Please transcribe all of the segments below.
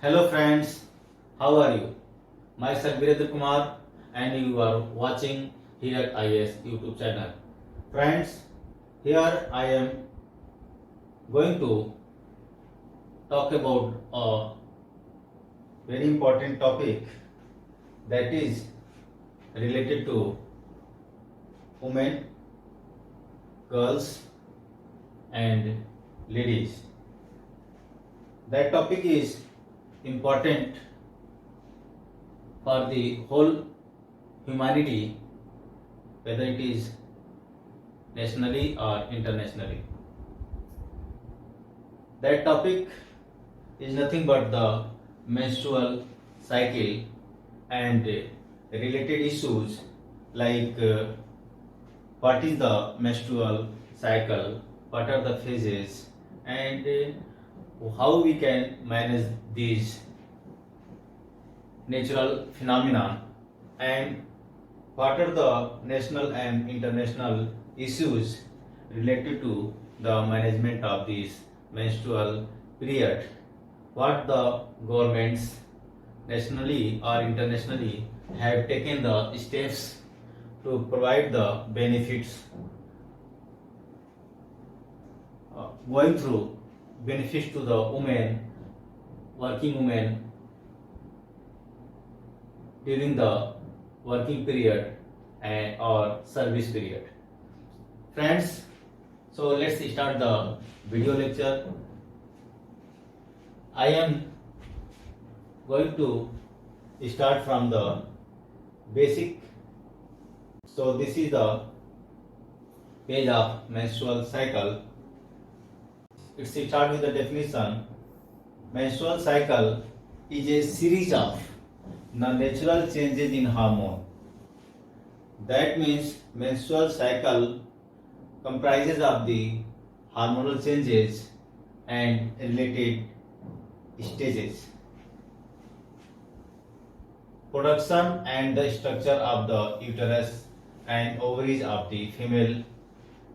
Hello friends, how are you? Myself Virendra Kumar and you are watching Hirak IS YouTube channel. Friends, here I am going to talk about a very important topic that is related to women, girls and ladies. That topic is important for the whole humanity, whether it is nationally or internationally. That topic is nothing but the menstrual cycle and related issues like what is the menstrual cycle, what are the phases, and how we can manage these natural phenomena, and what are the national and international issues related to the management of this menstrual period, what the governments nationally or internationally have taken the steps to provide the benefits going through benefits to the women, working women during the working period and or service period. Friends, so let's start the video lecture. I am going to start from the basic. So this is the page of menstrual cycle. It starts with the definition. Menstrual cycle is a series of the natural changes in hormone. That means menstrual cycle comprises of the hormonal changes and related stages. Production and the structure of the uterus and ovaries of the female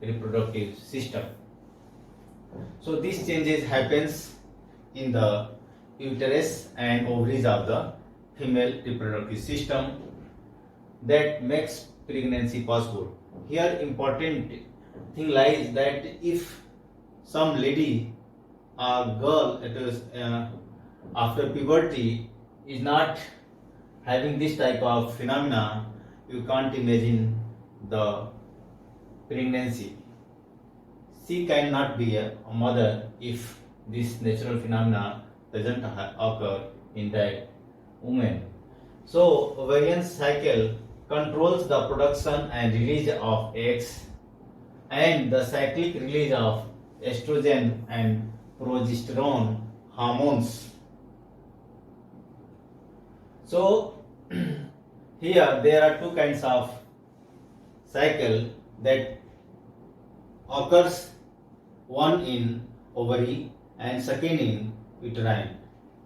reproductive system. So these changes happens in the uterus and ovaries of the female reproductive system that makes pregnancy possible. Here important thing lies that if some lady or girl after puberty is not having this type of phenomena, you can't imagine the pregnancy. She cannot be a mother if this natural phenomena doesn't occur in that woman. So ovarian cycle controls the production and release of eggs and the cyclic release of estrogen and progesterone hormones. So here there are two kinds of cycle that occurs, one in ovary and second in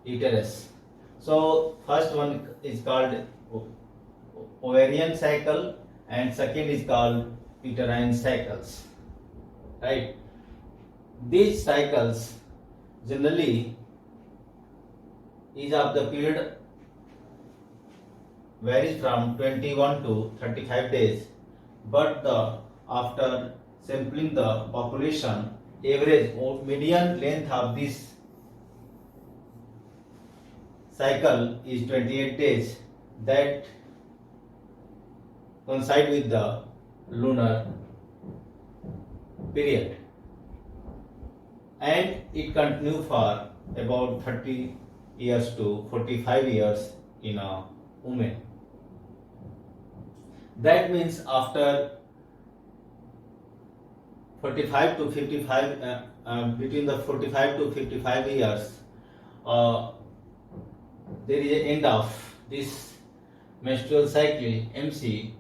uterus. So first one is called ovarian cycle and second is called uterine cycles, right? These cycles generally is of the period varies from 21 to 35 days, but after sampling the population, average or median length of this cycle is 28 days, that coincide with the lunar period, and it continues for about 30 years to 45 years in a woman. That means after 45 to 55, between the 45 to 55 years, there is an end of this menstrual cycle MC,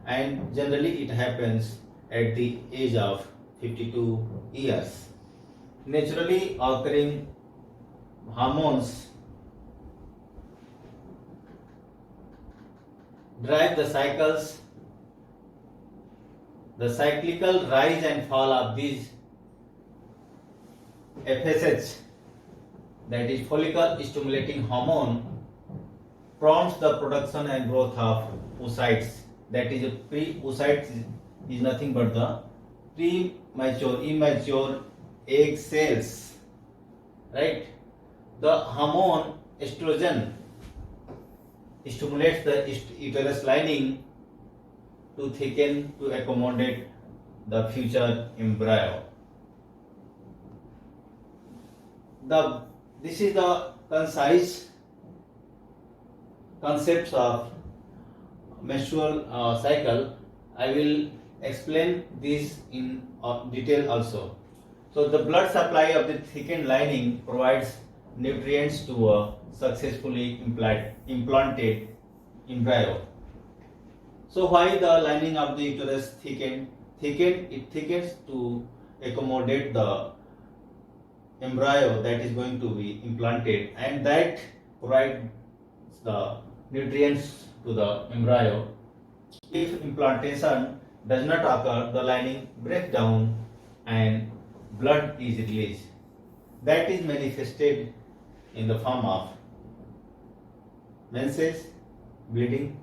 and generally it happens at the age of 52 years. Naturally occurring hormones drive the cycles. The cyclical rise and fall of these FSH that is follicle stimulating hormone, prompts the production and growth of oocytes. That is, oocytes is nothing but the immature egg cells, right? The hormone estrogen stimulates the uterus lining to thicken to accommodate the future embryo. This is the concise concepts of menstrual cycle. I will explain this in detail also. So the blood supply of the thickened lining provides nutrients to a successfully implanted embryo. So why the lining of the uterus thickens? It thickens to accommodate the embryo that is going to be implanted, and that provides the nutrients to the embryo. If implantation does not occur, the lining breaks down and blood is released. That is manifested in the form of menses, bleeding,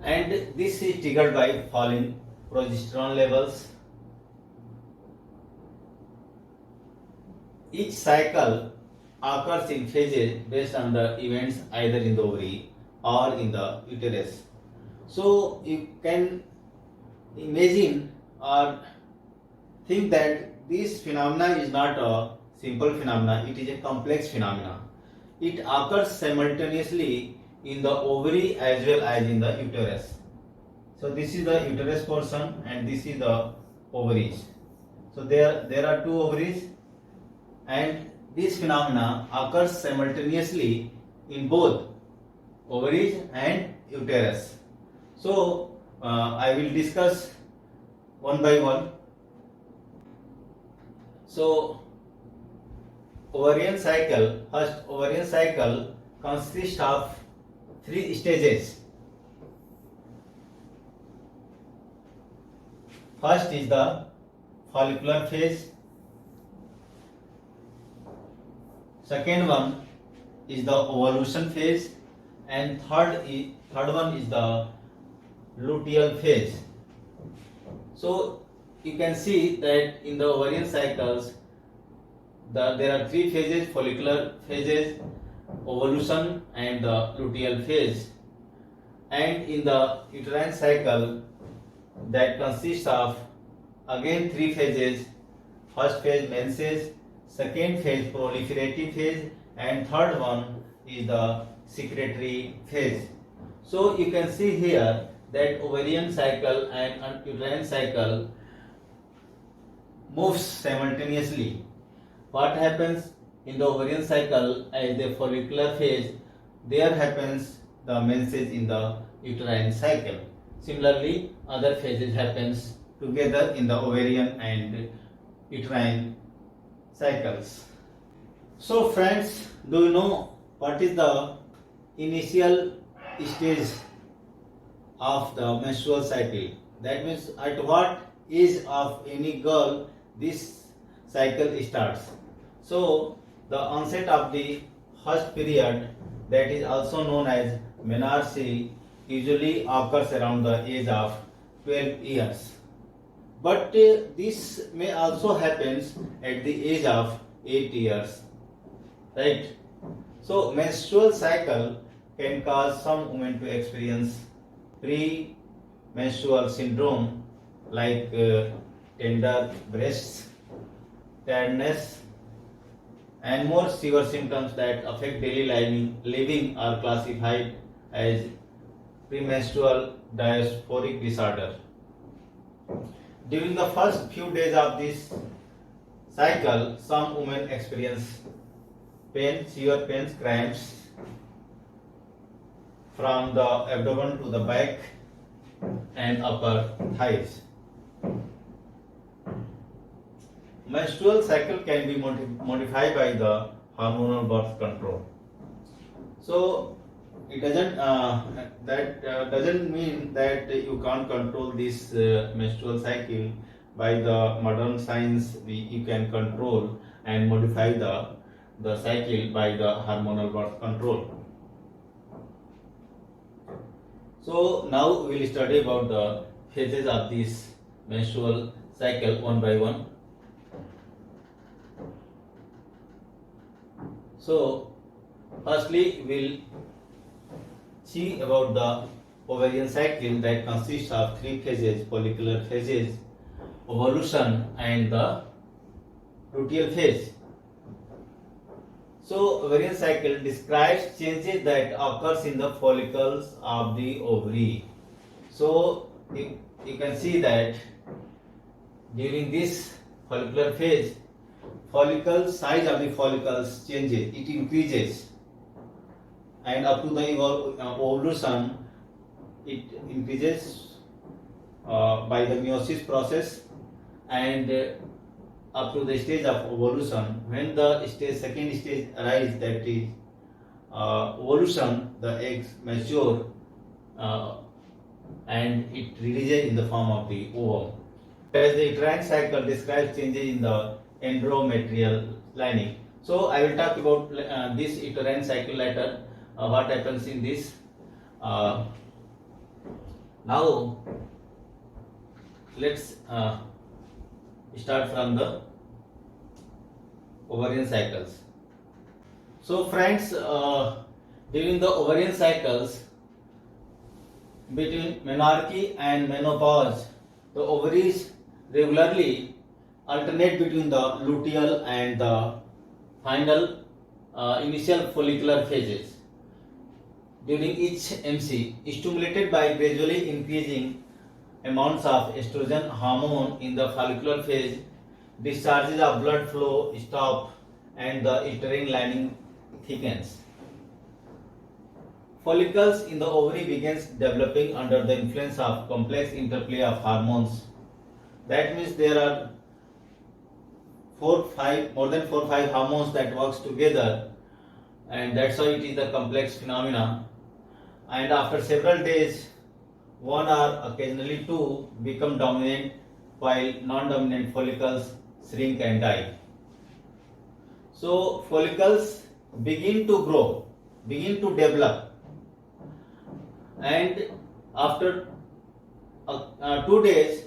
and this is triggered by falling progesterone levels. Each cycle occurs in phases based on the events either in the ovary or in the uterus. So you can imagine or think that this phenomena is not a simple phenomena, it is a complex phenomena. It occurs simultaneously in the ovary as well as in the uterus. So this is the uterus portion and this is the ovaries. So there are two ovaries, and this phenomena occurs simultaneously in both ovaries and uterus. So I will discuss one by one. So ovarian cycle, first ovarian cycle consists of 3 stages. First is the follicular phase. Second one is the ovulation phase, and third one is the luteal phase. So you can see that in the ovarian cycles there are 3 phases: follicular phases, ovulation and the luteal phase. And in the uterine cycle, that consists of again 3 phases: first phase menses, second phase proliferative phase, and third one is the secretory phase. So you can see here that ovarian cycle and uterine cycle moves simultaneously. What happens in the ovarian cycle as the follicular phase, there happens the menses in the uterine cycle. Similarly, other phases happens together in the ovarian and uterine cycles. So friends, do you know what is the initial stage of the menstrual cycle? That means at what age of any girl this cycle starts. So the onset of the first period, that is also known as menarche, usually occurs around the age of 12 years. But this may also happen at the age of 8 years, right? So menstrual cycle can cause some women to experience pre-menstrual syndrome like tender breasts, tiredness, and more severe symptoms that affect daily living are classified as premenstrual dysphoric disorder. During the first few days of this cycle, some women experience pain, severe pains, cramps from the abdomen to the back and upper thighs. Menstrual cycle can be modified by the hormonal birth control. So it doesn't mean that you can't control this menstrual cycle. By the modern science, you can control and modify the cycle by the hormonal birth control. So now we will study about the phases of this menstrual cycle one by one. So firstly we will see about the ovarian cycle that consists of three phases: follicular phases, ovulation, and the luteal phase. So ovarian cycle describes changes that occurs in the follicles of the ovary. So you can see that during this follicular phase, follicle size of the follicles changes, it increases, and up to the ovulation it increases by the meiosis process, and up to the stage of ovulation. When the second stage arises, that is ovulation, the eggs mature and it releases in the form of the ovum. As the uterine cycle describes changes in the endometrial lining. So I will talk about this uterine cycle later, what happens in this. Now let's start from the ovarian cycles. So friends, during the ovarian cycles, between menarche and menopause, the ovaries regularly alternate between the luteal and the final initial follicular phases. During each MC, stimulated by gradually increasing amounts of estrogen hormone in the follicular phase, discharges of blood flow stop and the uterine lining thickens. Follicles in the ovary begins developing under the influence of complex interplay of hormones. That means there are more than 4-5 hormones that works together, and that's why it is a complex phenomena. And after several days, one or occasionally two become dominant, while non-dominant follicles shrink and die. So follicles begin to grow, begin to develop, and after 2 days,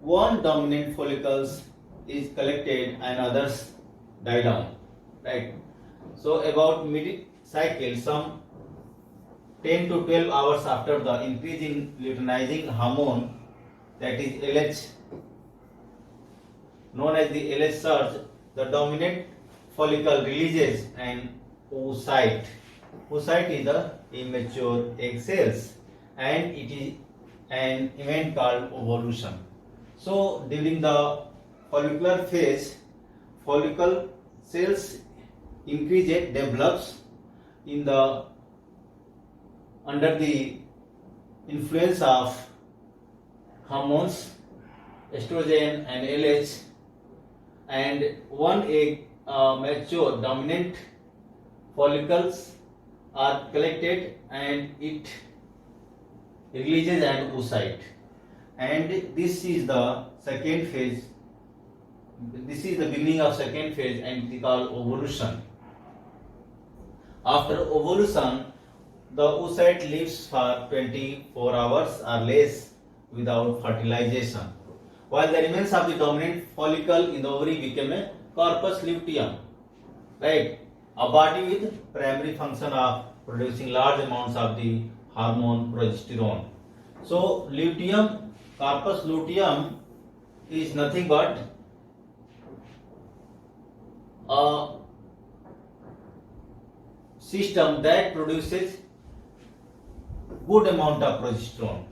one dominant follicles is collected and others die down, right? So about mid-cycle, some 10 to 12 hours after the increase in luteinizing hormone, that is LH, known as the LH surge, the dominant follicle releases an oocyte. Oocyte is the immature egg cells, and it is an event called ovulation. So during the follicular phase, follicle cells increases, develops in the under the influence of hormones estrogen and LH, and one egg mature dominant follicles are collected and it releases an oocyte, and this is the second phase. This is the beginning of second phase, and it is called ovulation. After ovulation, the oocyte lives for 24 hours or less without fertilization, while the remains of the dominant follicle in the ovary become a corpus luteum, right? A body with primary function of producing large amounts of the hormone progesterone. So luteum, corpus luteum is nothing but a system that produces good amount of progesterone,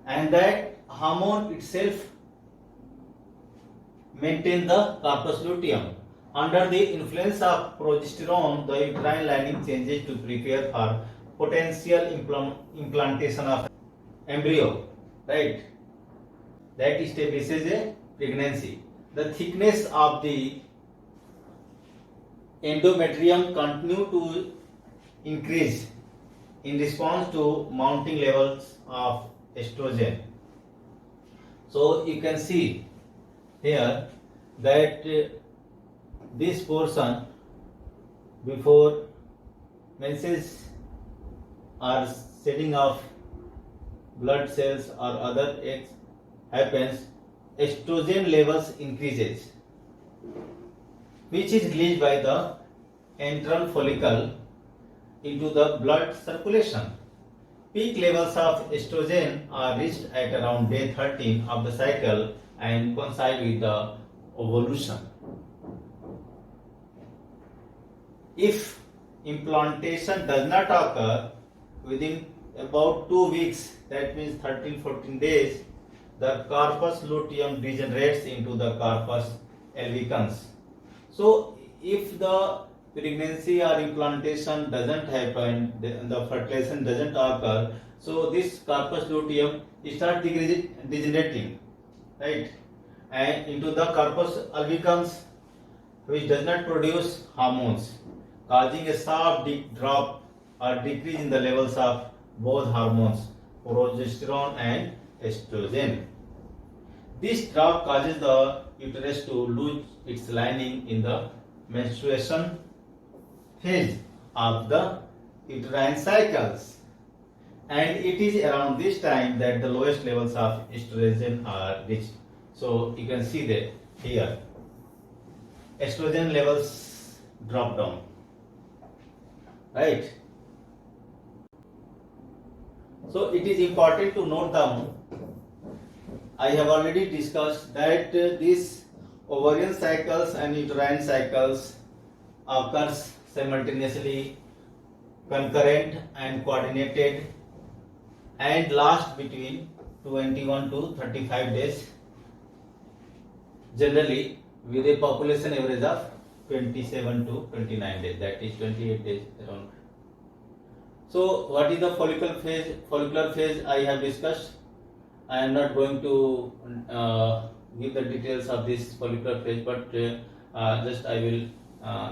and that hormone itself maintains the corpus luteum. Under the influence of progesterone, the uterine lining changes to prepare for potential implantation of embryo, right? That establishes a pregnancy. The thickness of the endometrium continue to increase in response to mounting levels of estrogen. So you can see here that this portion before menses or shedding of blood cells or other eggs happens, estrogen levels increases, which is released by the antral follicle into the blood circulation. Peak levels of estrogen are reached at around day 13 of the cycle and coincide with the ovulation. If implantation does not occur within about 2 weeks, that means 13-14 days, the corpus luteum degenerates into the corpus albicans. So, if the pregnancy or implantation doesn't happen, the fertilization doesn't occur, so this corpus luteum starts degenerating, right, and into the corpus albicans, which does not produce hormones, causing a sharp drop or decrease in the levels of both hormones, progesterone and estrogen. This drop causes the uterus to lose its lining in the menstruation phase of the uterine cycles, and it is around this time that the lowest levels of estrogen are reached. So you can see that here estrogen levels drop down, right? So it is important to note down, I have already discussed that these ovarian cycles and uterine cycles occurs simultaneously, concurrent and coordinated, and last between 21 to 35 days, generally with a population average of 27 to 29 days, that is 28 days around. So what is the follicular phase? Follicular phase I have discussed. I am not going to give the details of this follicular phase, but just I will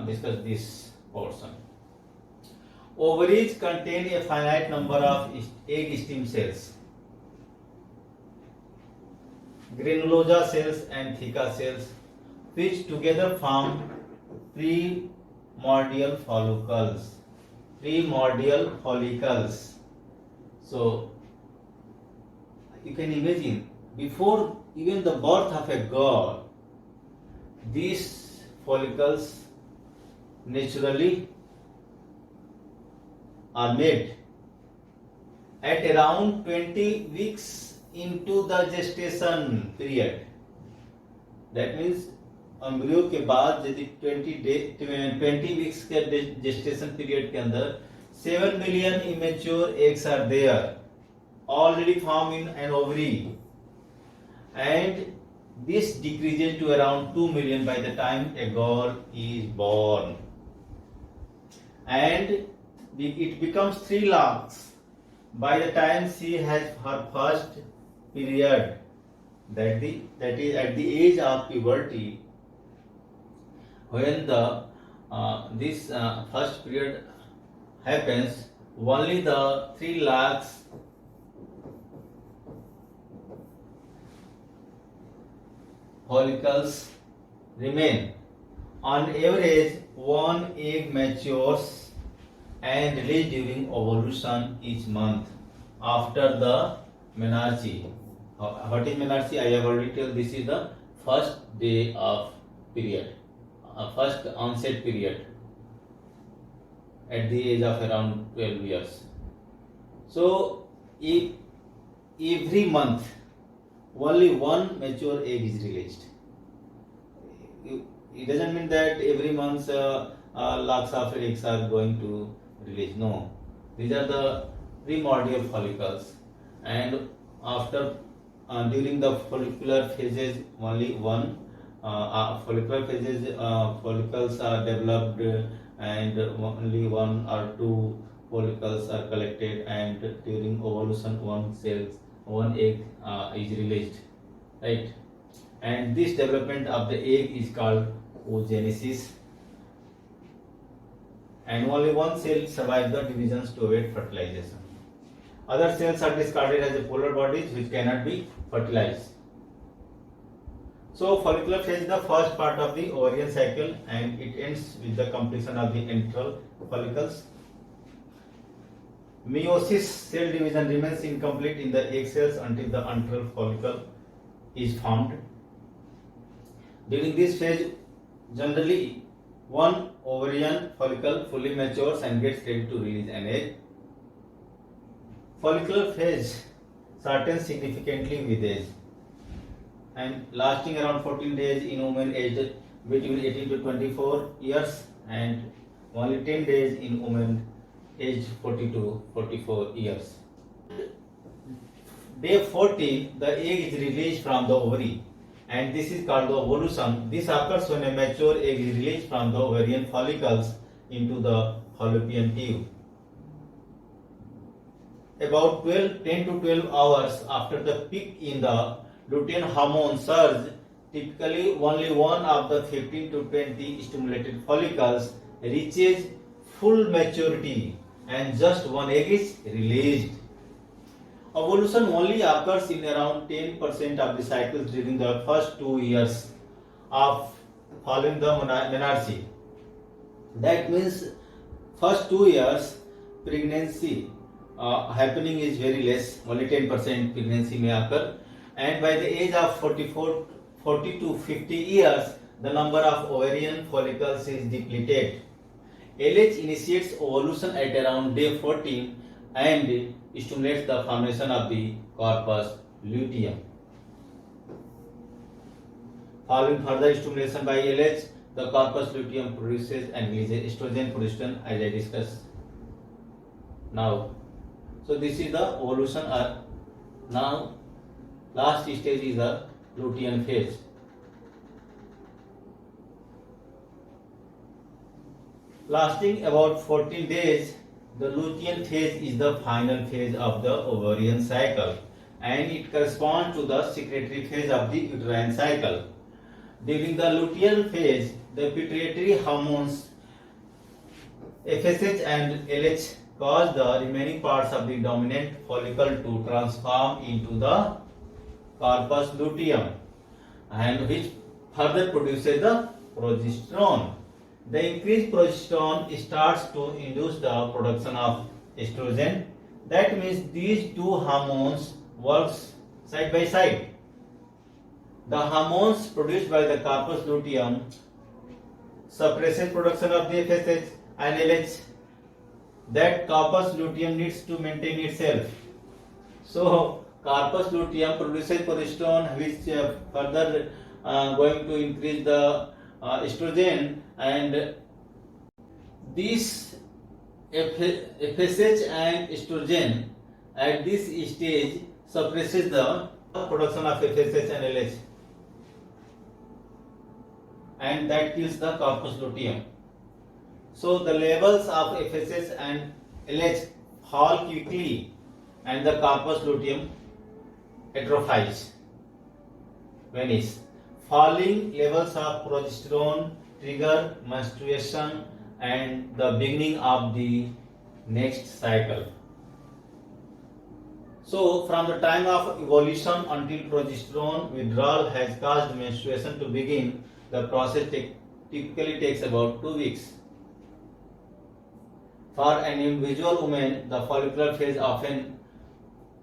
discuss this portion. Ovaries contain a finite number of egg stem cells, granulosa cells and theca cells, which together form primordial follicles. Primordial follicles. So you can imagine, before even the birth of a girl, these follicles naturally are made. At around 20 weeks into the gestation period, that means embryo के बाद यदि 20 weeks के gestation period के अंदर 7 million immature eggs are there, already formed in an ovary, and this decreases to around 2 million by the time a girl is born, and it becomes 3 lakhs by the time she has her first period, that is at the age of puberty, when the this first period happens. Only the 3 lakhs follicles remain. On average, one egg matures and released during ovulation each month after the menarche. What is menarche? I have already told. This is the first day of period, first onset period at the age of around 12 years. So, if every month only one mature egg is released. It doesn't mean that every month lakhs of eggs are going to release. No, these are the primordial follicles, and after during the follicular phases, only one follicles are developed, and only 1 or 2 follicles are collected, and during ovulation one egg is released, right? And this development of the egg is called oogenesis, and only one cell survives the divisions to await fertilization. Other cells are discarded as polar bodies which cannot be fertilized. So follicular phase is the first part of the ovarian cycle and it ends with the completion of the antral follicles. Meiosis, cell division, remains incomplete in the egg cells until the antral follicle is formed. During this phase, generally one ovarian follicle fully matures and gets ready to release an egg. Follicular phase shortens significantly with age and lasting around 14 days in women aged between 18 to 24 years and only 10 days in women aged 40 to 44 years. Day 14, the egg is released from the ovary and this is called the ovulation. This occurs when a mature egg is released from the ovarian follicles into the fallopian tube. About 10 to 12 hours after the peak in the lutein hormone surge, typically only one of the 15 to 20 stimulated follicles reaches full maturity and just one egg is released. Ovulation only occurs in around 10% of the cycles during the first 2 years of following the menarche. That means first 2 years pregnancy happening is very less, only 10% pregnancy may occur, and by the age of 40 to 50 years the number of ovarian follicles is depleted. LH initiates ovulation at around day 14 and stimulates the formation of the corpus luteum. Following further stimulation by LH, the corpus luteum produces and releases estrogen, progesterone as I discussed now. So this is the ovulation. Now last stage is the lutein phase. Lasting about 14 days, the lutein phase is the final phase of the ovarian cycle and it corresponds to the secretory phase of the uterine cycle. During the lutein phase, the pituitary hormones FSH and LH cause the remaining parts of the dominant follicle to transform into the corpus luteum and which further produces the progesterone. The increased progesterone starts to induce the production of estrogen. That means these two hormones work side by side. The hormones produced by the corpus luteum suppresses production of the FSH and LH. That corpus luteum needs to maintain itself. So corpus luteum produces progesterone which further going to increase the estrogen, and this FSH and estrogen at this stage suppresses the production of FSH and LH and that kills the corpus luteum. So the levels of FSH and LH fall quickly and the corpus luteum atrophies, vanish. Falling levels of progesterone trigger menstruation and the beginning of the next cycle. So from the time of evolution until progesterone withdrawal has caused menstruation to begin, the process typically takes about 2 weeks. For an individual woman, the follicular phase often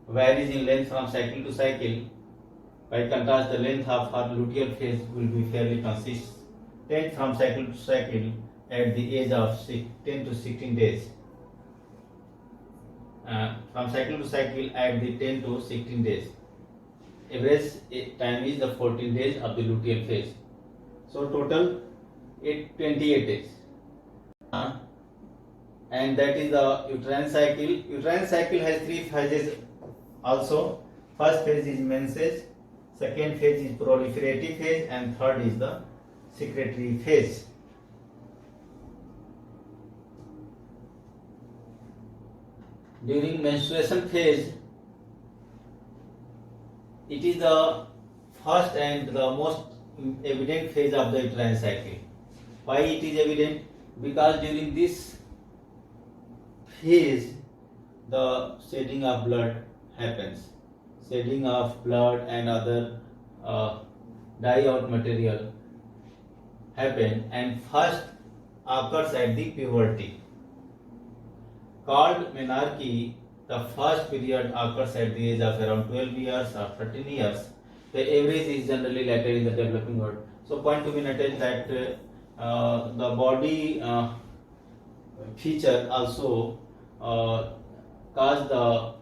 varies in length from cycle to cycle. By contrast, the length of her luteal phase will be fairly consistent from cycle to cycle at the age of 10 to 16 days. From cycle to cycle at the 10 to 16 days. Average time is the 14 days of the luteal phase. So total 28 days. And that is the uterine cycle. Uterine cycle has 3 phases also. First phase is menses, second phase is proliferative phase, and third is the secretory phase. During menstruation phase, it is the first and the most evident phase of the uterine cycle. Why it is evident? Because during this phase, the shedding of blood happens. Shedding of blood and other die out material happen and first occurs at the puberty. Called menarche, the first period occurs at the age of around 12 years or 13 years. The average is generally later in the developing world. So point to be noted that the body feature also cause the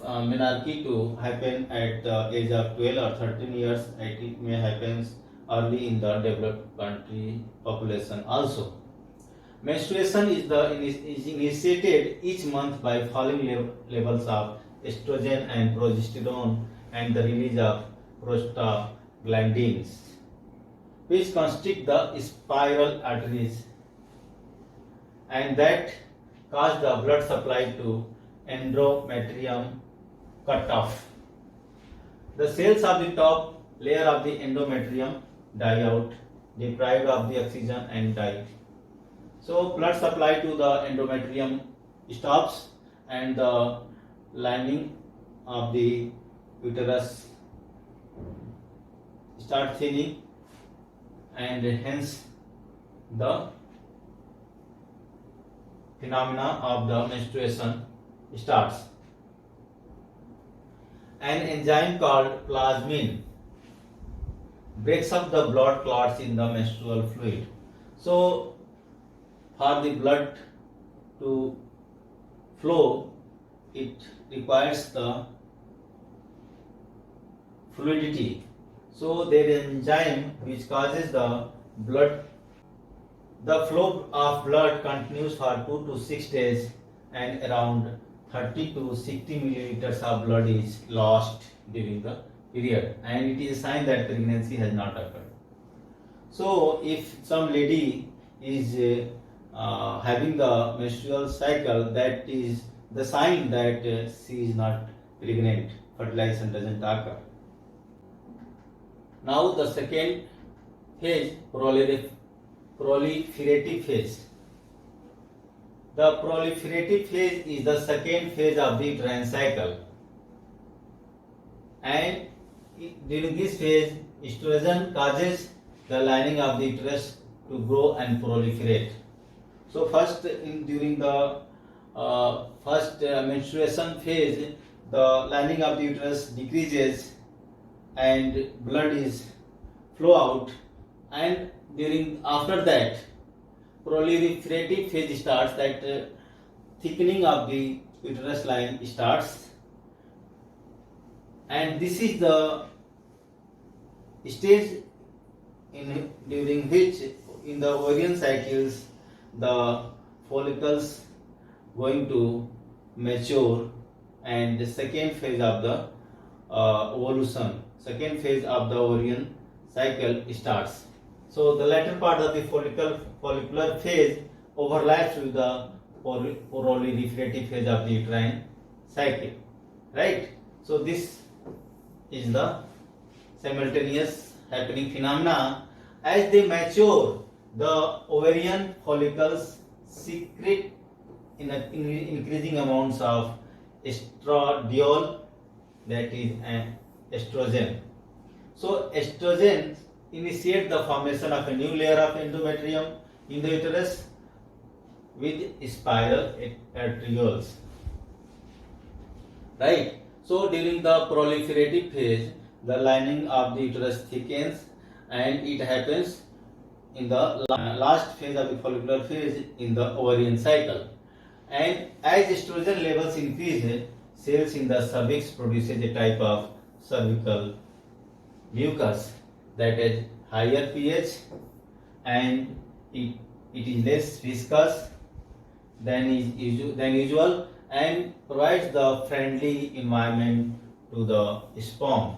menarche to happen at the age of 12 or 13 years. It may happen early in the developed country population also. Menstruation is initiated each month by falling levels of estrogen and progesterone and the release of prostaglandins, which constrict the spiral arteries and that cause the blood supply to endometrium cut off. The cells of the top layer of the endometrium die out, deprived of the oxygen and die. So blood supply to the endometrium stops and the lining of the uterus start thinning and hence the phenomena of the menstruation starts. An enzyme called plasmin breaks up the blood clots in the menstrual fluid. So for the blood to flow, it requires the fluidity. So there is an enzyme which causes the blood. The flow of blood continues for 2 to 6 days and around 30 to 60 milliliters of blood is lost during the period, and it is a sign that pregnancy has not occurred. So if some lady is having the menstrual cycle, that is the sign that she is not pregnant, fertilization doesn't occur. Now the second phase, proliferative phase. The proliferative phase is the second phase of the uterine cycle, and during this phase estrogen causes the lining of the uterus to grow and proliferate. So first during the first menstruation phase, the lining of the uterus decreases and blood is flow out, and after that proliferative phase starts, that thickening of the uterus line starts, and this is the stage during which in the ovarian cycles the follicles going to mature, and the second phase of the ovulation, second phase of the ovarian cycle starts. So the latter part of the follicular phase overlaps with the proliferative phase of the uterine cycle, right? So this is the simultaneous happening phenomena. As they mature, the ovarian follicles secrete in increasing amounts of estradiol, that is an estrogen. So estrogen initiate the formation of a new layer of endometrium in the uterus with spiral arterioles, right? So during the proliferative phase, the lining of the uterus thickens, and it happens in the last phase of the follicular phase in the ovarian cycle. And as estrogen levels increase, cells in the cervix produces a type of cervical mucus that is higher pH, and it is less viscous than usual and provides the friendly environment to the sperm.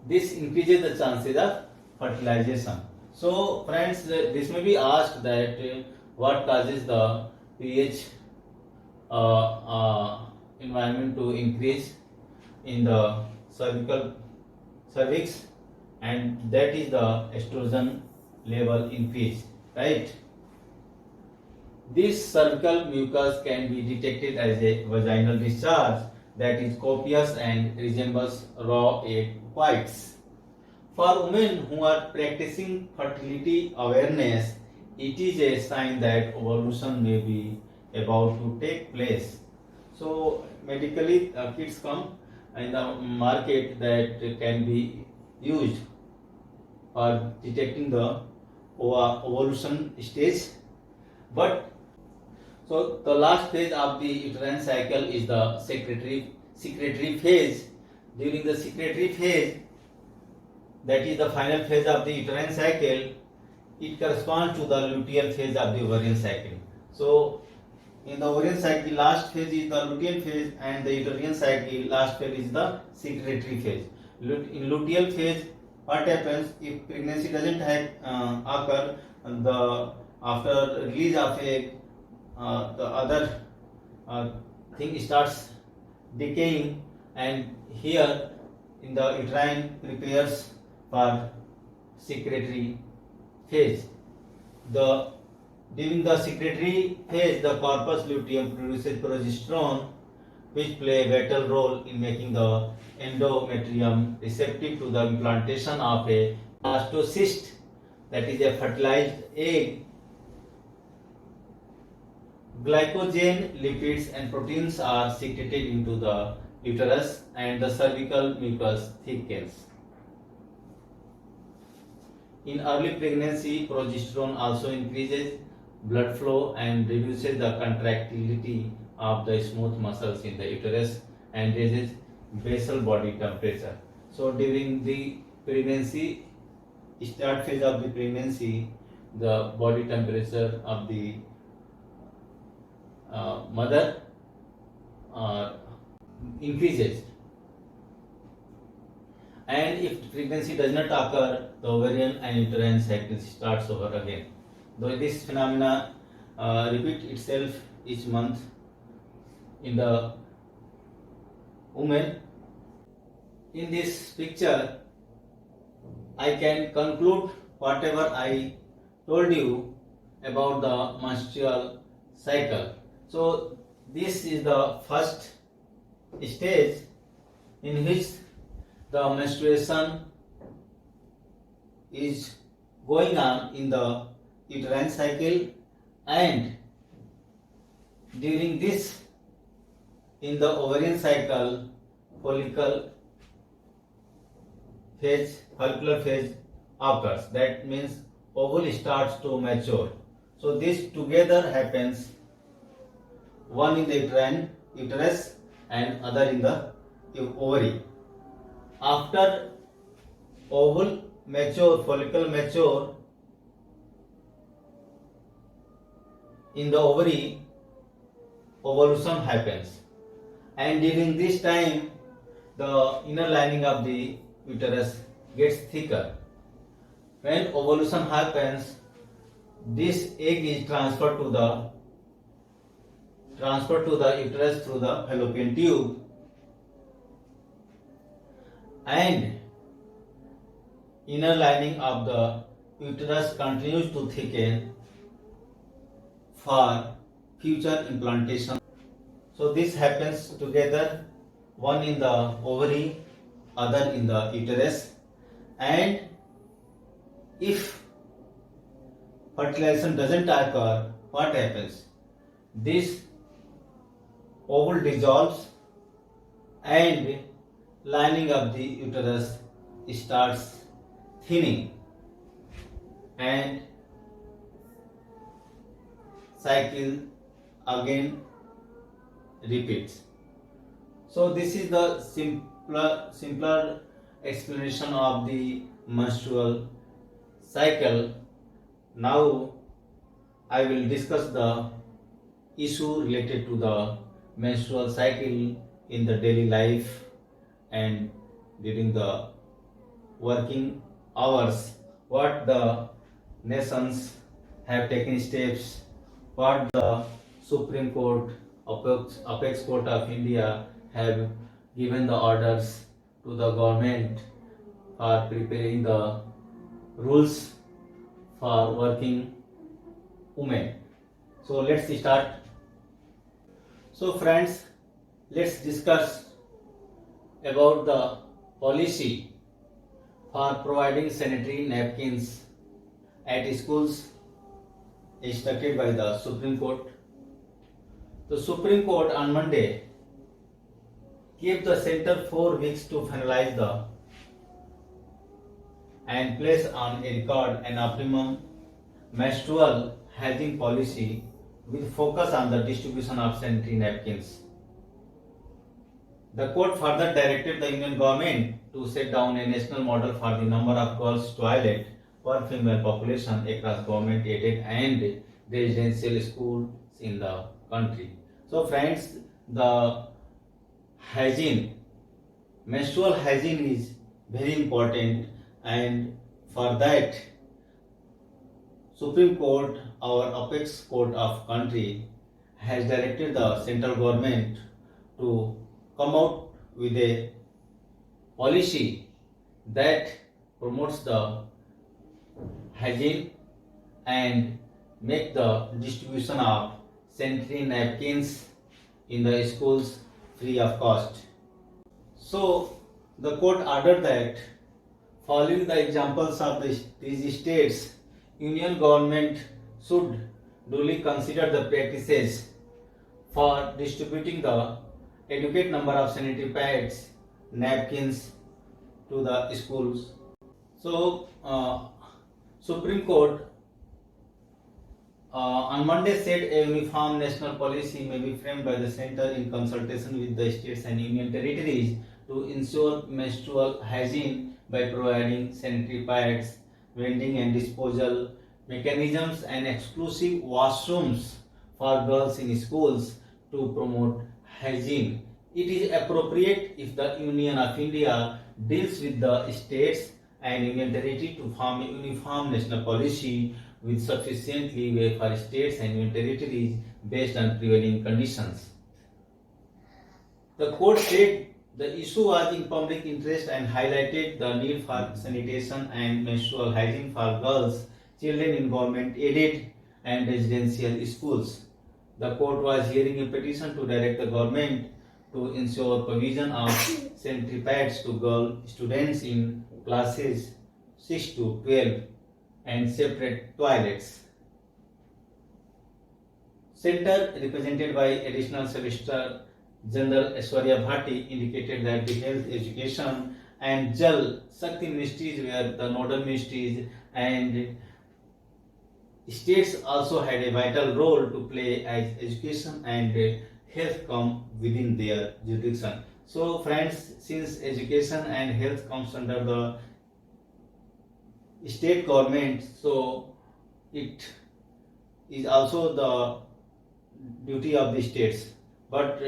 This increases the chances of fertilization. So friends, this may be asked that what causes the pH environment to increase in the cervix, and that is the estrogen level increase, right? This cervical mucus can be detected as a vaginal discharge that is copious and resembles raw egg whites. For women who are practicing fertility awareness, it is a sign that ovulation may be about to take place. So medically, kits come in the market that can be used for detecting the ovulation stage. But so the last phase of the uterine cycle is the secretory phase. During the secretory phase, that is the final phase of the uterine cycle, it corresponds to the luteal phase of the ovarian cycle. So in the ovarian cycle, last phase is the luteal phase, and the uterine cycle, last phase is the secretory phase. In luteal phase, what happens if pregnancy doesn't occur? The after release of egg, the other thing starts decaying, and here in the uterine prepares for secretory phase. During the secretory phase, the corpus luteum produces progesterone, which play a vital role in making the endometrium receptive to the implantation of a blastocyst, that is a fertilized egg. Glycogen, lipids and proteins are secreted into the uterus, and the cervical mucus thickens. In early pregnancy, progesterone also increases blood flow and reduces the contractility of the smooth muscles in the uterus and raises basal body temperature. So during the pregnancy, start phase of the pregnancy, the body temperature of the mother increases, and if pregnancy does not occur, the ovarian and uterine cycle starts over again. Though this phenomena repeat itself each month in the woman. In this picture, I can conclude whatever I told you about the menstrual cycle. So this is the first stage in which the menstruation is going on in the uterine cycle, and during this, in the ovarian cycle, follicular phase occurs. That means ovule starts to mature. So this together happens, one in the uterus and other in the ovary. After ovule mature, follicle mature, in the ovary, ovulation happens, and during this time the inner lining of the uterus gets thicker. When ovulation happens, this egg is transferred to the uterus through the fallopian tube, and inner lining of the uterus continues to thicken for future implantation. So this happens together, one in the ovary, other in the uterus, and if fertilization doesn't occur, what happens? This ovule dissolves and lining of the uterus starts thinning, and cycle again repeats. So this is the simpler explanation of the menstrual cycle. Now I will discuss the issue related to the menstrual cycle in the daily life and during the working hours. What the nations have taken steps, what the Supreme Court, Apex Court of India have given the orders to the government for preparing the rules for working women. So let's start. So friends, let's discuss about the policy for providing sanitary napkins at schools instructed by the Supreme Court. The Supreme Court on Monday gave the center 4 weeks to finalize the and place on a record an optimum menstrual hygiene policy with focus on the distribution of sanitary napkins. The court further directed the Union government to set down a national model for the number of girls' toilets per female population across government-aided and residential schools in the country. So, friends, the hygiene, menstrual hygiene is very important, and for that, Supreme Court, our apex court of country, has directed the central government to come out with a policy that promotes the hygiene and make the distribution of sanitary napkins in the schools free of cost. So the court ordered that following the examples of these states, Union government should duly consider the practices for distributing the adequate number of sanitary pads, napkins to the schools. So, Supreme Court on Monday said a uniform national policy may be framed by the center in consultation with the states and union territories to ensure menstrual hygiene by providing sanitary pads, vending and disposal mechanisms, and exclusive washrooms for girls in schools to promote hygiene. It is appropriate if the Union of India deals with the states and union territory to form a uniform national policy with sufficient leeway for states and union territories based on prevailing conditions. The court said the issue was in public interest and highlighted the need for sanitation and menstrual hygiene for girls, children in government-aided and residential schools. The court was hearing a petition to direct the government to ensure provision of sanitary pads to girl students in classes 6 to 12 and separate toilets. Center, represented by Additional Solicitor General Aishwarya Bhatti, indicated that the health, education and Jal Shakti ministries were the nodal ministries, and states also had a vital role to play as education and health come within their jurisdiction. So friends, since education and health comes under the state government, so it is also the duty of the states. But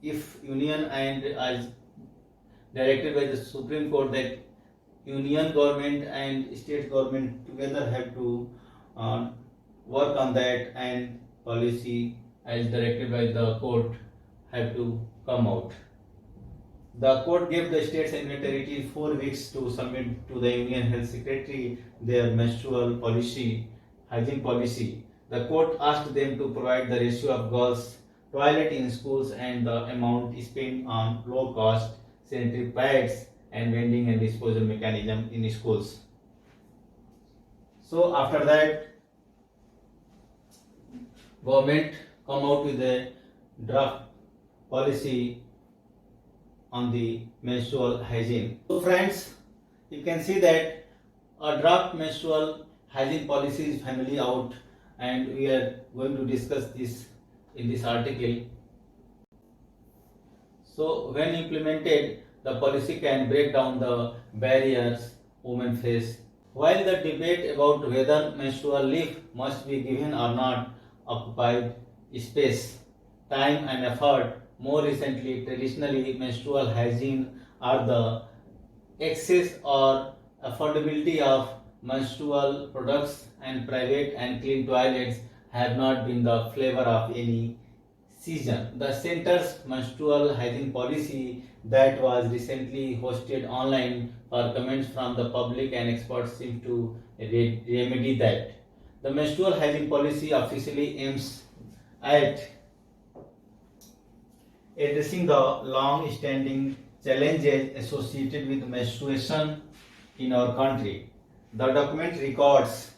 if union and as directed by the Supreme Court that union government and state government together have to work on that, and policy as directed by the court have to come out. The court gave the states and territories 4 weeks to submit to the Union Health Secretary their menstrual policy, hygiene policy. The court asked them to provide the ratio of girls' toilet in schools and the amount spent on low-cost sanitary pads and vending and disposal mechanism in schools. So after that, government come out with a draft policy on the menstrual hygiene. So friends, you can see that a draft menstrual hygiene policy is finally out, and we are going to discuss this in this article. So when implemented, the policy can break down the barriers women face. While the debate about whether menstrual leave must be given or not occupied space, time and effort, more recently, traditionally, menstrual hygiene or the access or affordability of menstrual products and private and clean toilets have not been the flavor of any season. The center's menstrual hygiene policy that was recently hosted online for comments from the public and experts seem to remedy that. The menstrual hygiene policy officially aims at addressing the long-standing challenges associated with menstruation in our country. The document records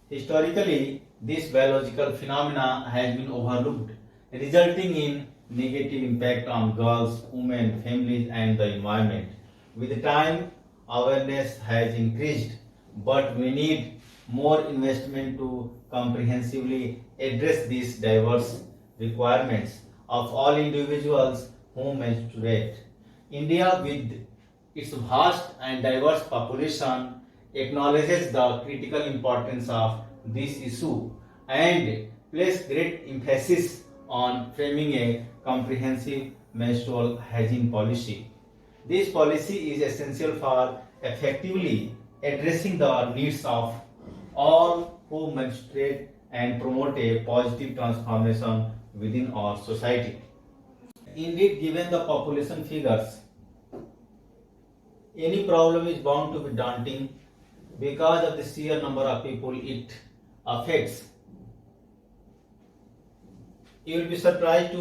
historically this biological phenomena has been overlooked, resulting in negative impact on girls, women, families and the environment. With time, awareness has increased, but we need more investment to comprehensively address these diverse requirements of all individuals who menstruate. India, with its vast and diverse population, acknowledges the critical importance of this issue and places great emphasis on framing a comprehensive menstrual hygiene policy. This policy is essential for effectively addressing the needs of all who menstruate and promote a positive transformation within our society. Indeed, given the population figures, any problem is bound to be daunting because of the sheer number of people it affects. You will be surprised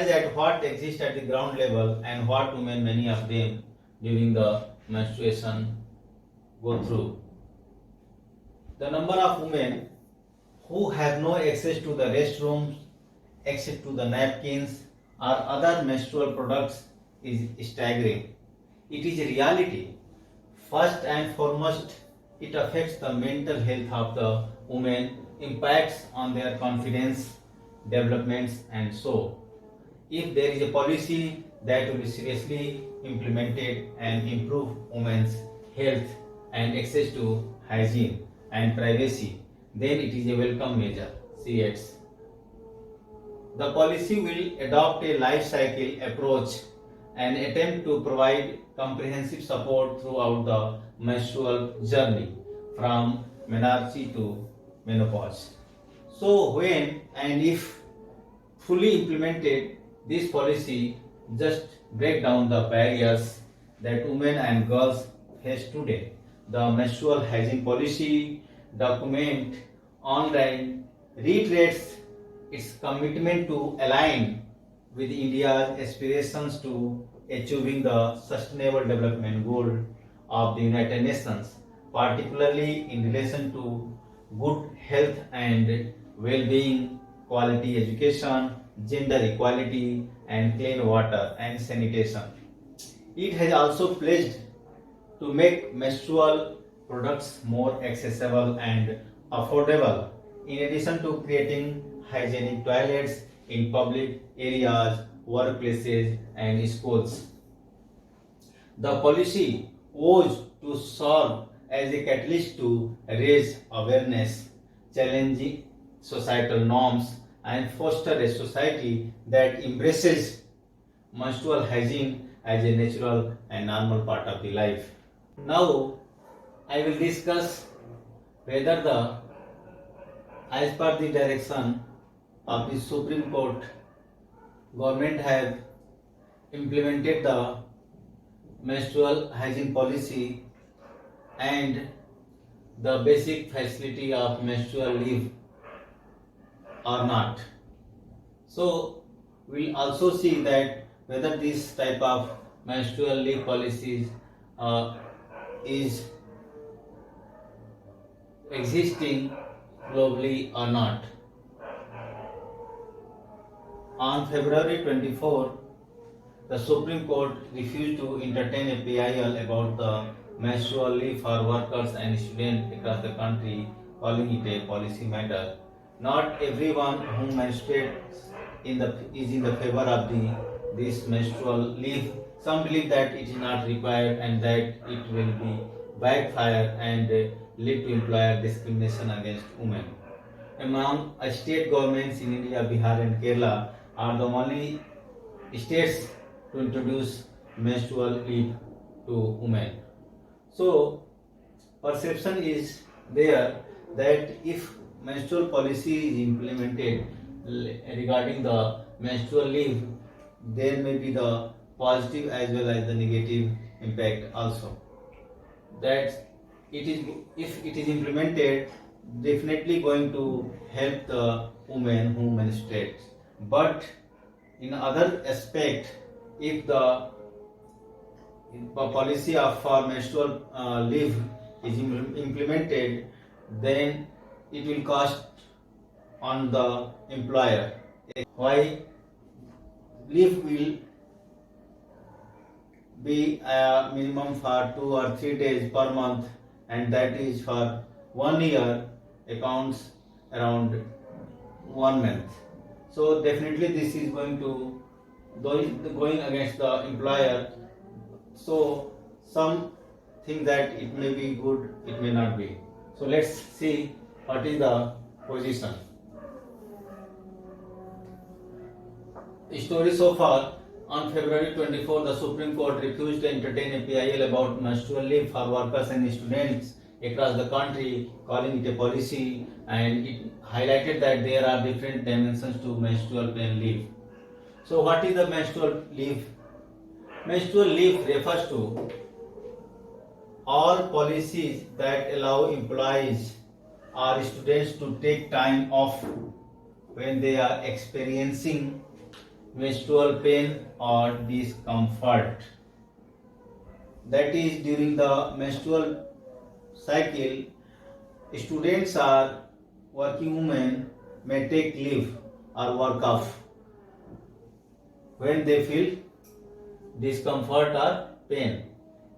at what exists at the ground level and what women, many of them, during the menstruation go through. The number of women who have no access to the restrooms, access to the napkins or other menstrual products is staggering. It is a reality. First and foremost, it affects the mental health of the women, impacts on their confidence, developments and so. If there is a policy that will be seriously implemented and improve women's health and access to hygiene and privacy, then it is a welcome measure. CX. The policy will adopt a life cycle approach and attempt to provide comprehensive support throughout the menstrual journey from menarche to menopause. So when and if fully implemented, this policy just break down the barriers that women and girls face today. The menstrual hygiene policy document online reiterates its commitment to align with India's aspirations to achieving the Sustainable Development Goal of the United Nations, particularly in relation to good health and well-being, quality education, gender equality, and clean water and sanitation. It has also pledged to make menstrual products more accessible and affordable, in addition to creating hygienic toilets in public areas, workplaces, and schools. The policy was to serve as a catalyst to raise awareness, challenging societal norms, and foster a society that embraces menstrual hygiene as a natural and normal part of the life. Now, I will discuss whether as per the direction of the Supreme Court, government have implemented the menstrual hygiene policy and the basic facility of menstrual leave or not. So we'll also see that whether this type of menstrual leave policies is existing globally or not. On February 24, the Supreme Court refused to entertain a PIL about the menstrual leave for workers and students across the country, calling it a policy matter. Not everyone who menstruates is in the favor of this menstrual leave. Some believe that it is not required and that it will be backfire and lead to employer discrimination against women. Among state governments in India, Bihar and Kerala are the only states to introduce menstrual leave to women. So, perception is there that if menstrual policy is implemented regarding the menstrual leave, there may be the positive as well as the negative impact also. That if it is implemented, definitely going to help the women who menstruate. But in other aspect, if the policy of for menstrual leave is implemented, then it will cost on the employer. Why? Leave will be a minimum for 2 or 3 days per month, and that is for 1 year accounts around 1 month. So definitely this is going against the employer. So some think that it may be good, it may not be. So let's see what is the position. Story so far. On February 24, the Supreme Court refused to entertain a PIL about menstrual leave for workers and students across the country, calling it a policy, and it highlighted that there are different dimensions to menstrual pain leave. So what is the menstrual leave? Menstrual leave refers to all policies that allow employees or students to take time off when they are experiencing menstrual pain or discomfort. That is, during the menstrual cycle, students or working women may take leave or work off when they feel discomfort or pain.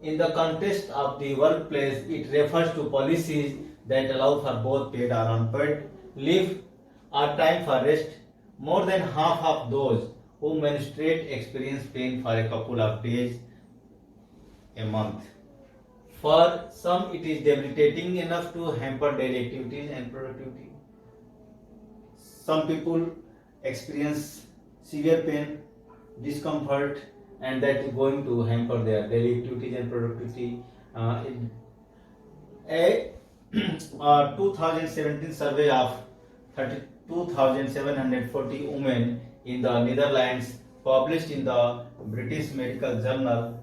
In the context of the workplace, it refers to policies that allow for both paid or unpaid leave or time for rest. More than half of those who menstruate experience pain for a couple of days a month. For some, it is debilitating enough to hamper daily activities and productivity. Some people experience severe pain, discomfort, and that is going to hamper their daily activities and productivity. A 2017 survey of 32,740 women in the Netherlands, published in the British Medical Journal,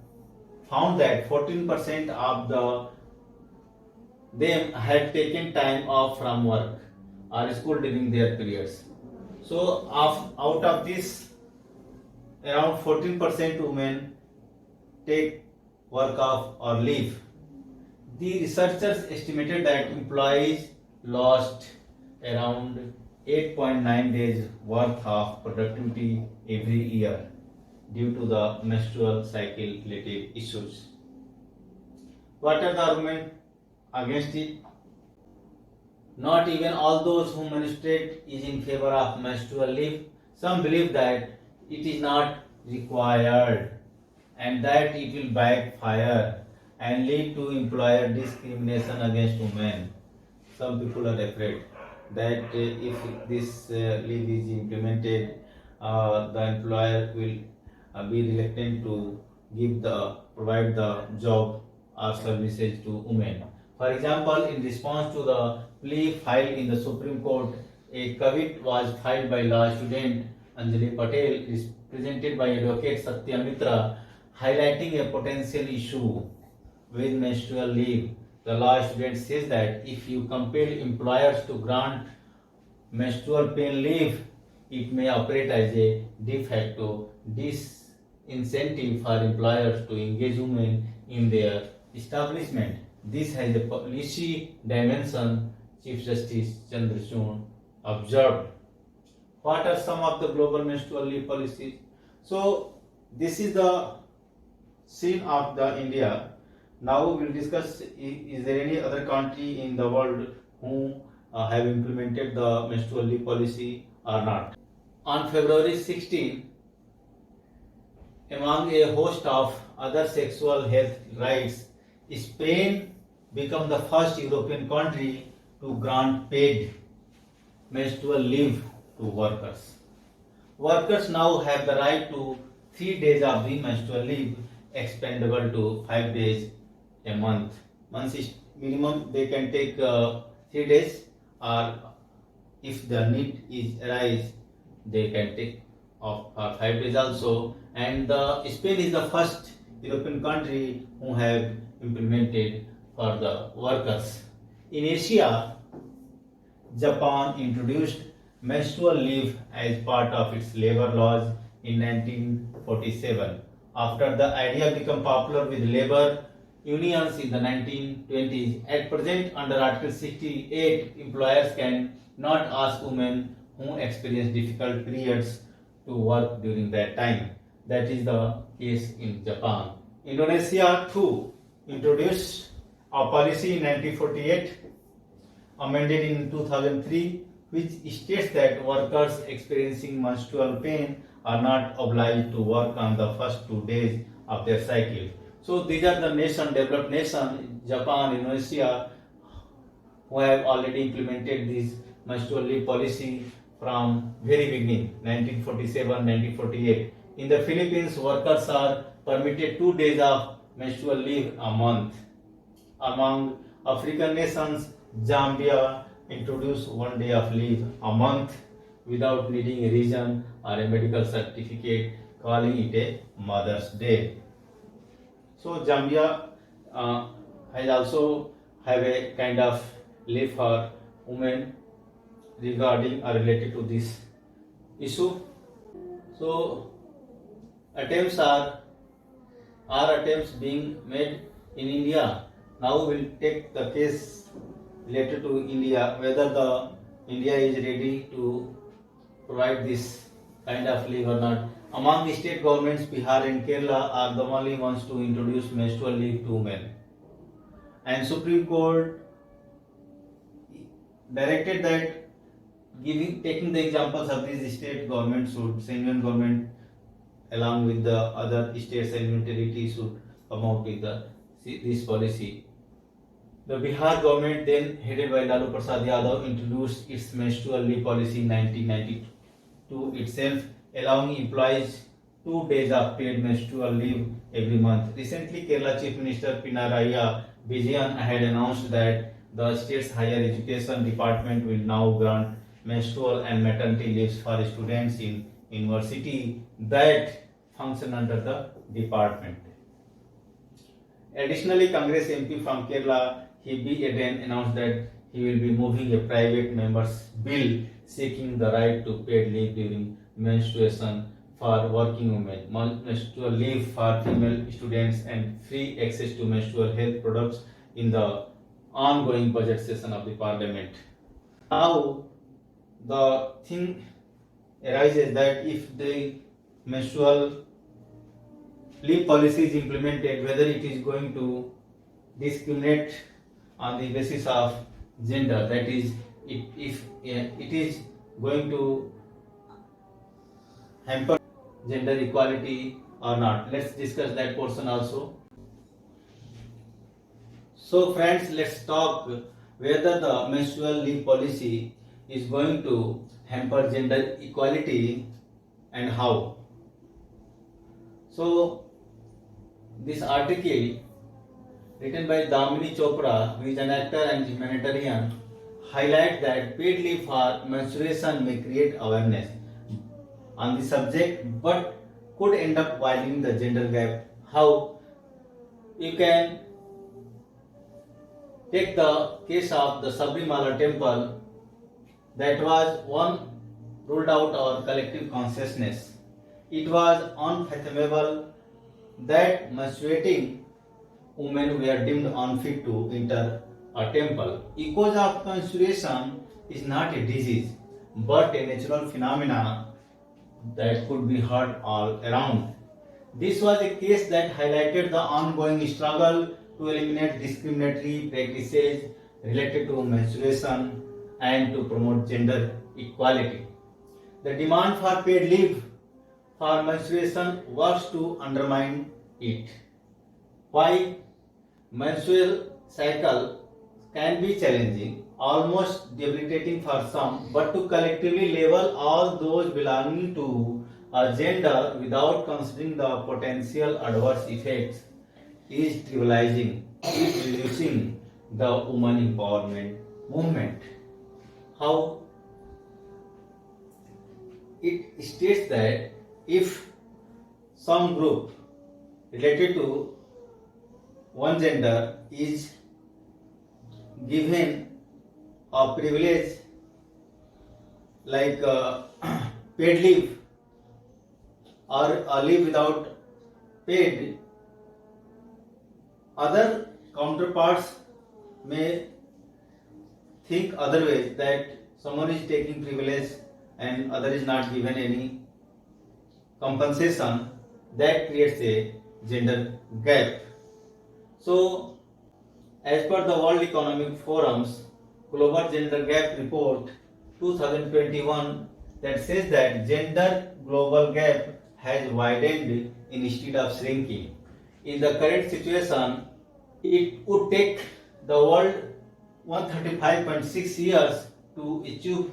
found that 14% of them had taken time off from work or school during their periods. So, out of this, around 14% women take work off or leave. The researchers estimated that employees lost around 8.9 days worth of productivity every year due to the menstrual cycle related issues. What are the arguments against it? Not even all those who menstruate is in favor of menstrual leave. Some believe that it is not required and that it will backfire and lead to employer discrimination against women. Some people are afraid that if this leave is implemented, the employer will be reluctant to provide the job or services to women. For example, in response to the plea filed in the Supreme Court, a caveat was filed by law student Anjali Patel, presented by advocate Satya Mitra, highlighting a potential issue with menstrual leave. The law student says that if you compel employers to grant menstrual pain leave, it may operate as a de facto disincentive for employers to engage women in their establishment. This has a policy dimension, Chief Justice Chandrachud observed. What are some of the global menstrual leave policies? So, this is the scene of the India. Now we will discuss, is there any other country in the world who have implemented the menstrual leave policy or not. On February 16, among a host of other sexual health rights, Spain became the first European country to grant paid menstrual leave to workers. Workers now have the right to 3 days of the menstrual leave, expendable to 5 days a month. Once is minimum, they can take 3 days, or if the need is arise, they can take off 5 days also. And Spain is the first European country who have implemented for the workers. In Asia, Japan introduced menstrual leave as part of its labor laws in 1947. after the idea became popular with labor unions in the 1920s. At present, under Article 68, employers can not ask women who experience difficult periods to work during that time. That is the case in Japan. Indonesia too introduced a policy in 1948, amended in 2003, which states that workers experiencing menstrual pain are not obliged to work on the first 2 days of their cycle. So these are the developed nation, Japan, Indonesia, who have already implemented this menstrual leave policy from very beginning, 1947, 1948. In the Philippines, workers are permitted 2 days of menstrual leave a month. Among African nations, Zambia introduced 1 day of leave a month without needing a reason or a medical certificate, calling it a Mother's Day. So Zambia has also have a kind of leave for women regarding or related to this issue. So attempts are attempts being made in India. Now we'll take the case related to India, whether the India is ready to provide this kind of leave or not. Among the state governments, Bihar and Kerala are the only ones to introduce menstrual leave to women. And Supreme Court directed that taking the examples of these state governments, Union government along with the other states and union territories should come out with this policy. The Bihar government, then headed by Lalu Prasad Yadav, introduced its menstrual leave policy in 1992 itself, allowing employees 2 days of paid menstrual leave every month. Recently, Kerala Chief Minister Pinarayi Vijayan had announced that the state's higher education department will now grant menstrual and maternity leaves for students in university that function under the department. Additionally, Congress MP from Kerala, Hebe Eden, announced that he will be moving a private member's bill seeking the right to paid leave during menstruation for working women, menstrual leave for female students, and free access to menstrual health products in the ongoing budget session of the parliament. Now, the thing arises that if the menstrual leave policy is implemented, whether it is going to discriminate on the basis of gender, that is, if it is going to hamper gender equality or not. Let's discuss that portion also. So friends, let's talk whether the menstrual leave policy is going to hamper gender equality and how. So this article written by Damini Chopra, who is an actor and humanitarian, highlight that paid leave for menstruation may create awareness on the subject but could end up widening the gender gap. How? You can take the case of the Sabrimala temple that was one ruled out our collective consciousness. It was unfathomable that menstruating women were deemed unfit to enter a temple. Because of menstruation is not a disease but a natural phenomenon that could be heard all around. This was a case that highlighted the ongoing struggle to eliminate discriminatory practices related to menstruation and to promote gender equality. The demand for paid leave for menstruation works to undermine it. Why? Menstrual cycle can be challenging, almost debilitating for some, but to collectively label all those belonging to a gender without considering the potential adverse effects is trivializing, is reducing the woman empowerment movement. How? It states that if some group related to one gender is given a privilege like paid leave or a leave without paid. Other counterparts may think otherwise, that someone is taking privilege and other is not given any compensation. That creates a gender gap. So, as per the World Economic Forum's Global Gender Gap Report 2021, that says that gender global gap has widened instead of shrinking. In the current situation, it would take the world 135.6 years to achieve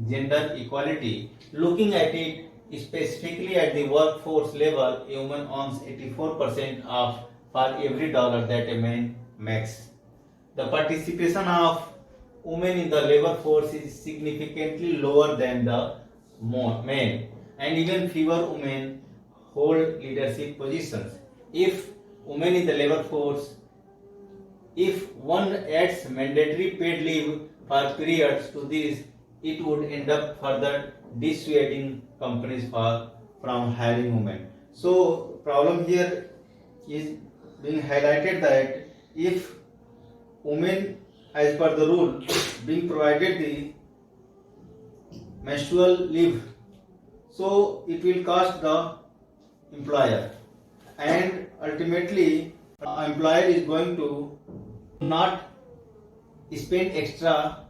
gender equality. Looking at it specifically at the workforce level, a woman earns 84% of for every dollar that a man makes. The participation of women in the labor force is significantly lower than the men, and even fewer women hold leadership positions. If women in the labor force, if one adds mandatory paid leave for periods to this, it would end up further dissuading companies from hiring women. So, problem here is being highlighted that if women, as per the rule, being provided the menstrual leave, so it will cost the employer, and ultimately employer is going to not spend extra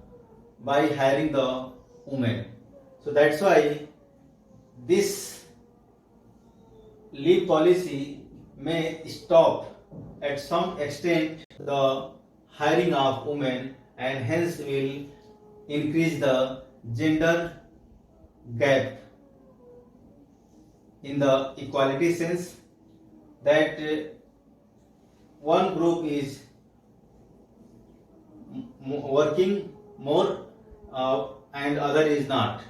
by hiring the women. So that's why this leave policy may stop at some extent the hiring of women, and hence will increase the gender gap in the equality sense, that one group is working more and other is not.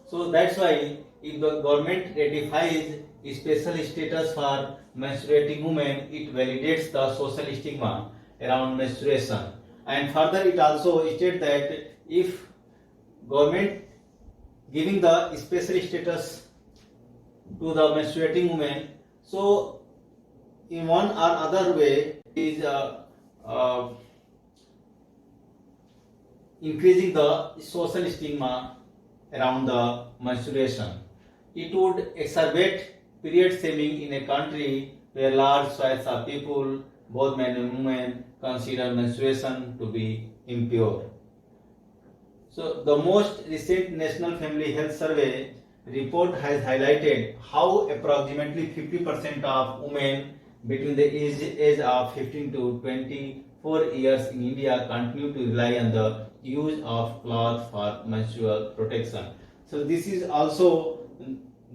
So that's why if the government ratifies special status for menstruating women, it validates the social stigma around menstruation. And further, it also states that if government giving the special status to the menstruating women, so in one or other way is increasing the social stigma around the menstruation. It would exacerbate period shaming in a country where large swaths of people, both men and women, consider menstruation to be impure. So, the most recent National Family Health Survey report has highlighted how approximately 50% of women between the age of 15 to 24 years in India continue to rely on the use of cloth for menstrual protection. So, this is also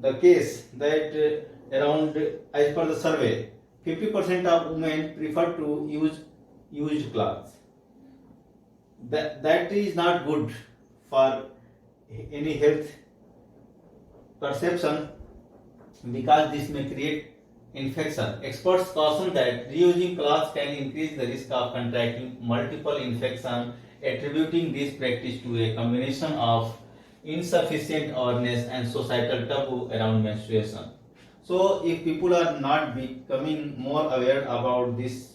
the case that around, as per the survey, 50% of women prefer to use used clothes. That is not good for any health perception, because this may create infection. Experts caution that reusing cloths can increase the risk of contracting multiple infections, attributing this practice to a combination of insufficient awareness and societal taboo around menstruation. So, if people are not becoming more aware about this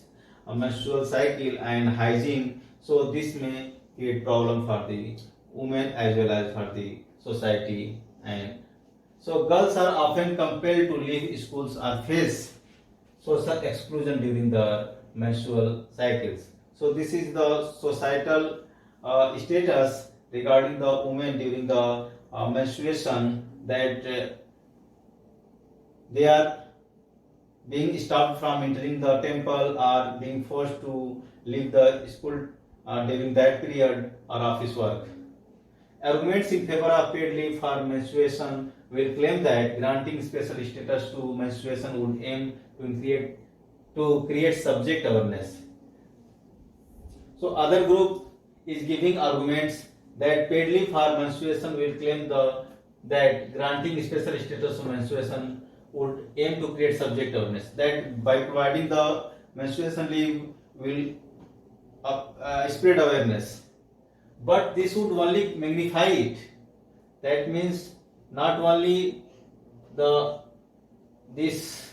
menstrual cycle and hygiene, so this may create problem for the women as well as for the society. And so girls are often compelled to leave schools or face social exclusion during the menstrual cycles. So this is the societal status regarding the women during the menstruation, that they are being stopped from entering the temple or being forced to leave the school during that period or office work. Arguments in favor of paid leave for menstruation will claim that granting special status to menstruation would aim to create subject awareness. So other group is giving arguments that paid leave for menstruation will claim that granting special status to menstruation would aim to create subject awareness, that by providing the menstruation leave will spread awareness. But this would only magnify it. That means not only this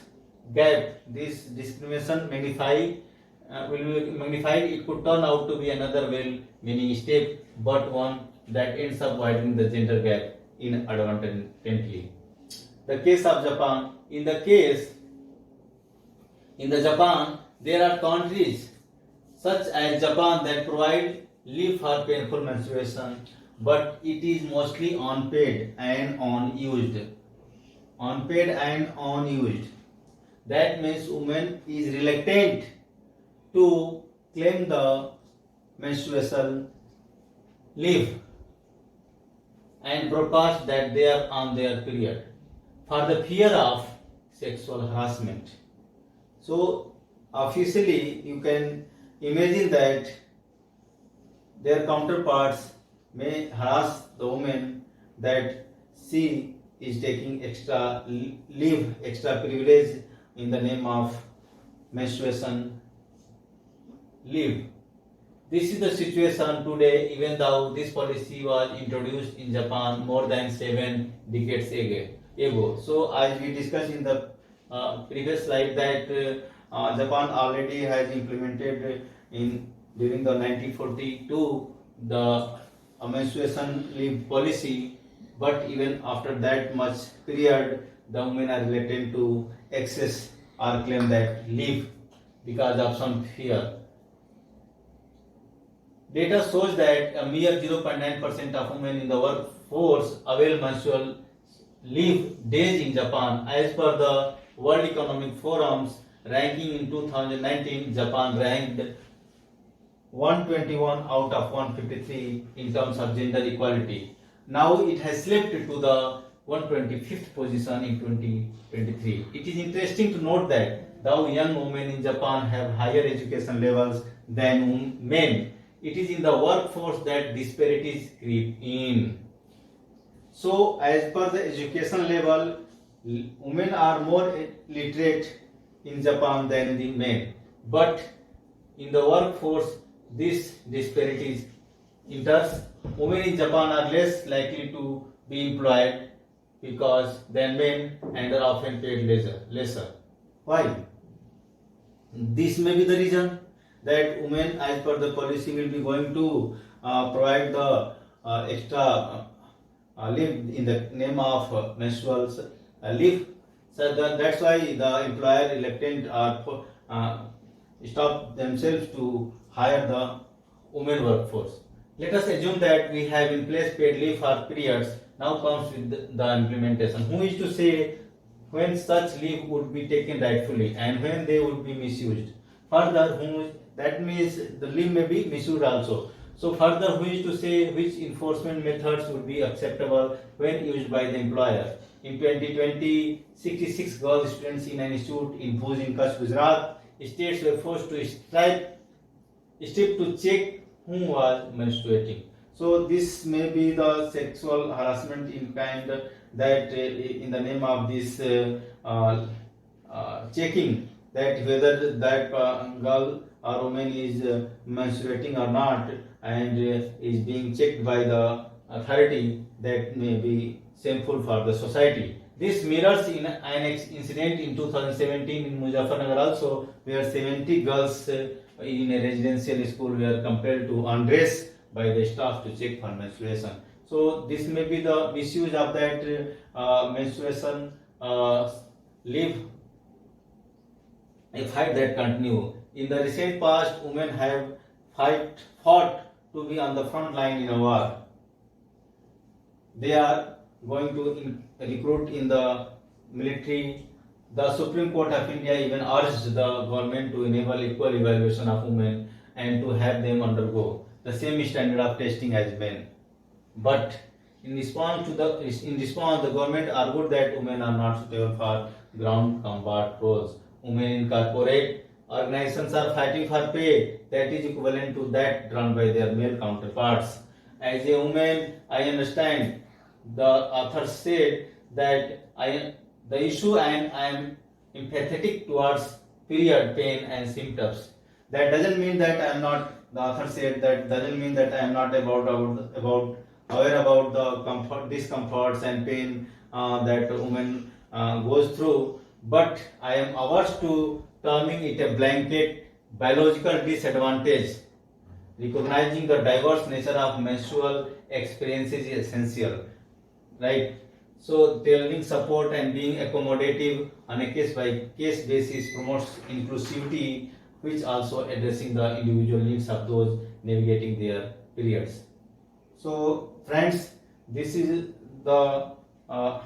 gap, this discrimination will be magnified. It could turn out to be another well-meaning step, but one that ends up widening the gender gap inadvertently. The case of Japan. In the Japan, there are countries such as Japan that provide leave for painful menstruation, but it is mostly unpaid and unused. Unpaid and unused. That means women is reluctant to claim the menstruation leave and broadcast that they are on their period for the fear of sexual harassment. So officially you can imagine that their counterparts may harass the woman that she is taking extra leave, extra privilege in the name of menstruation leave. This is the situation today, even though this policy was introduced in Japan more than 7 decades ago. So, as we discussed in the previous slide, that Japan already has implemented during the 1942 the menstruation leave policy, but even after that much period, the women are reluctant to access or claim that leave because of some fear. Data shows that a mere 0.9% of women in the workforce avail menstrual leave days in Japan. As per the World Economic Forum's ranking in 2019, Japan ranked 121 out of 153 in terms of gender equality. Now it has slipped to the 125th position in 2023. It is interesting to note that though young women in Japan have higher education levels than men, it is in the workforce that disparities creep in. So, as per the education level, women are more literate in Japan than the men. But in the workforce, this disparities enters. Women in Japan are less likely to be employed because than men and are often paid lesser. Why? This may be the reason that women, as per the policy, will be going to provide the extra leave in the name of menstrual leave. So that's why the employer reluctant or stop themselves to hire the women workforce. Let us assume that we have in place paid leave for periods. Now comes with the implementation. Who is to say when such leave would be taken rightfully and when they would be misused? Further, that means the leave may be misused also. So further, who is to say which enforcement methods would be acceptable when used by the employer? In 2020, 66 girl students in an institute in Bhuj in Kutch, Gujarat, states were forced to step to check who was menstruating. So this may be the sexual harassment in kind that in the name of this checking that whether that girl or woman is menstruating or not and is being checked by the authority, that may be shameful for the society. This mirrors in an incident in 2017 in Muzaffarnagar also, where 70 girls in a residential school were compelled to undress by the staff to check for menstruation. So this may be the misuse of that menstruation leave. A fight that continue. In the recent past, women have fought to be on the front line in a war. They are going to recruit in the military. The Supreme Court of India even urged the government to enable equal evaluation of women and to have them undergo the same standard of testing as men. But in response, the government argued that women are not suitable for ground combat roles. Women in corporate organizations are fighting for pay that is equivalent to that drawn by their male counterparts. As a woman, I understand the author said that the issue and I am empathetic towards period pain and symptoms. That doesn't mean that I am not. The author said that doesn't mean that I am not aware about the discomforts and pain that a woman goes through. but I am averse to terming it a blanket biological disadvantage. Recognizing the diverse nature of menstrual experiences is essential, right? So tailoring support and being accommodative on a case by case basis promotes inclusivity, which also addressing the individual needs of those navigating their periods. So friends, this is the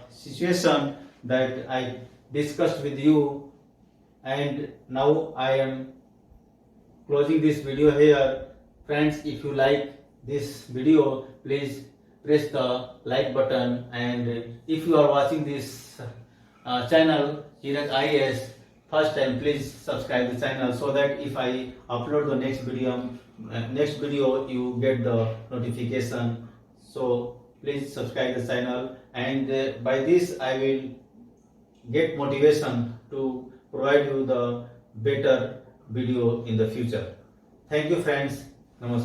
situation that I discussed with you, and now I am closing this video here. Friends, if you like this video, please press the like button, and if you are watching this channel Hirak IS first time, please subscribe the channel so that if I upload the next video you get the notification. So please subscribe the channel, and by this I will get motivation to provide you the better video in the future. Thank you friends. Namaskar.